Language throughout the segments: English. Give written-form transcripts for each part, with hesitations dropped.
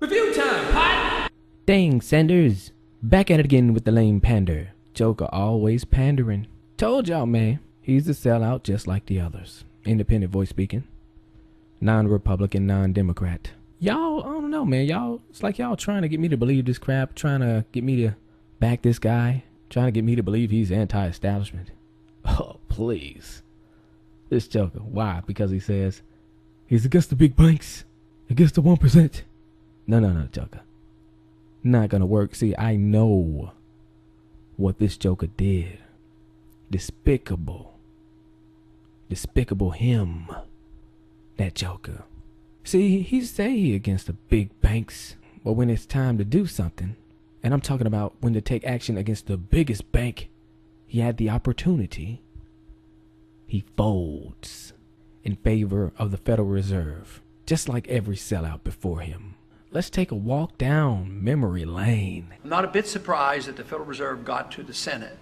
Review time, pot! Dang, Sanders. Back at it again with the lame pander. Joker always pandering. Told y'all, man. He's a sellout just like the others. Independent voice speaking. Non-Republican, non-Democrat. Y'all, I don't know, man. Y'all, it's like y'all trying to get me to believe this crap. Trying to get me to back this guy. Trying to get me to believe he's anti-establishment. Oh, please. This Joker. Why? Because he says he's against the big banks. Against the 1%. No, Joker. Not gonna work. See, I know what this Joker did. Despicable. Despicable him. That Joker. See, he say he against the big banks, but when it's time to do something, and I'm talking about when to take action against the biggest bank, he had the opportunity. He folds in favor of the Federal Reserve, just like every sellout before him. Let's take a walk down memory lane. I'm not a bit surprised that the Federal Reserve got to the Senate.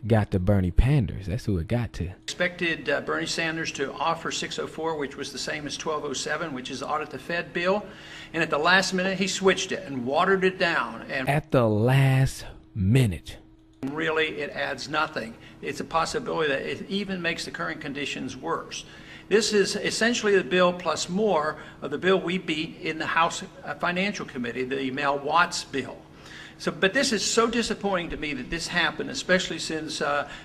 Got to Bernie Panders. That's who it got to. Expected Bernie Sanders to offer 604, which was the same as 1207, which is the Audit the Fed bill. And at the last minute, he switched it and watered it down. And at the last minute. Really, it adds nothing. It's a possibility that it even makes the current conditions worse. This is essentially the bill plus more of the bill we beat in the House Financial Committee, the Mel Watts bill. But this is so disappointing to me that this happened, especially since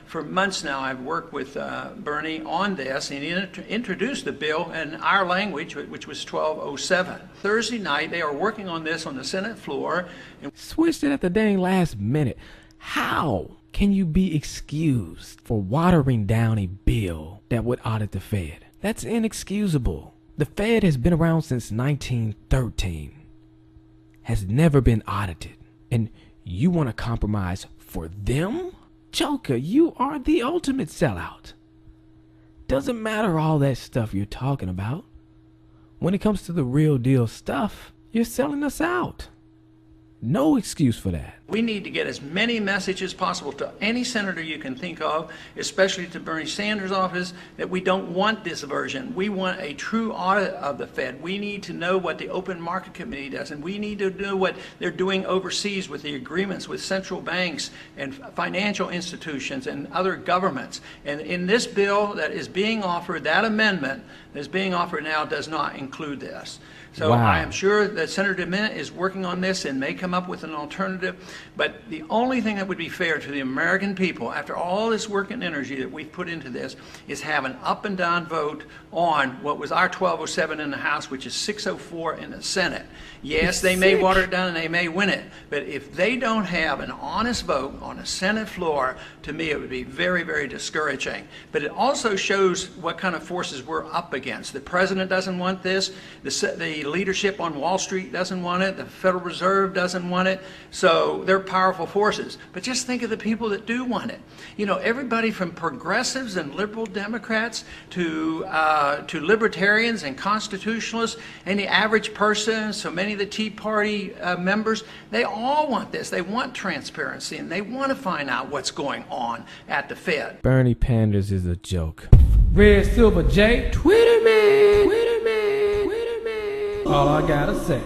for months now I've worked with Bernie on this, and he introduced the bill in our language, which was 1207. Thursday night, they are working on this on the Senate floor. And switched it at the dang last minute. How can you be excused for watering down a bill that would audit the Fed? That's inexcusable. The Fed has been around since 1913, has never been audited. And you want to compromise for them? Joker, you are the ultimate sellout. Doesn't matter all that stuff you're talking about. When it comes to the real deal stuff, you're selling us out. No excuse for that. We need to get as many messages possible to any senator you can think of, especially to Bernie Sanders' office, that we don't want this version. We want a true audit of the Fed. We need to know what the Open Market Committee does, and we need to know what they're doing overseas with the agreements with central banks and financial institutions and other governments. And in this bill that is being offered, that amendment that is being offered now does not include this. So wow. I am sure that Senator DeMint is working on this and may come up with an alternative. But the only thing that would be fair to the American people, after all this work and energy that we've put into this, is have an up and down vote on what was our 1207 in the House, which is 604 in the Senate. Yes, they may water it down and they may win it. But if they don't have an honest vote on a Senate floor, to me it would be very, very discouraging. But it also shows what kind of forces we're up against. The president doesn't want this. The leadership on Wall Street doesn't want it. The Federal Reserve doesn't want it. So they're powerful forces. But just think of the people that do want it. You know, everybody from progressives and liberal Democrats to libertarians and constitutionalists and the average person, so many of the Tea Party members, they all want this. They want transparency, and they want to find out what's going on at the Fed. Bernie Panders is a joke. Redsilverj, Twitter man. all I gotta say.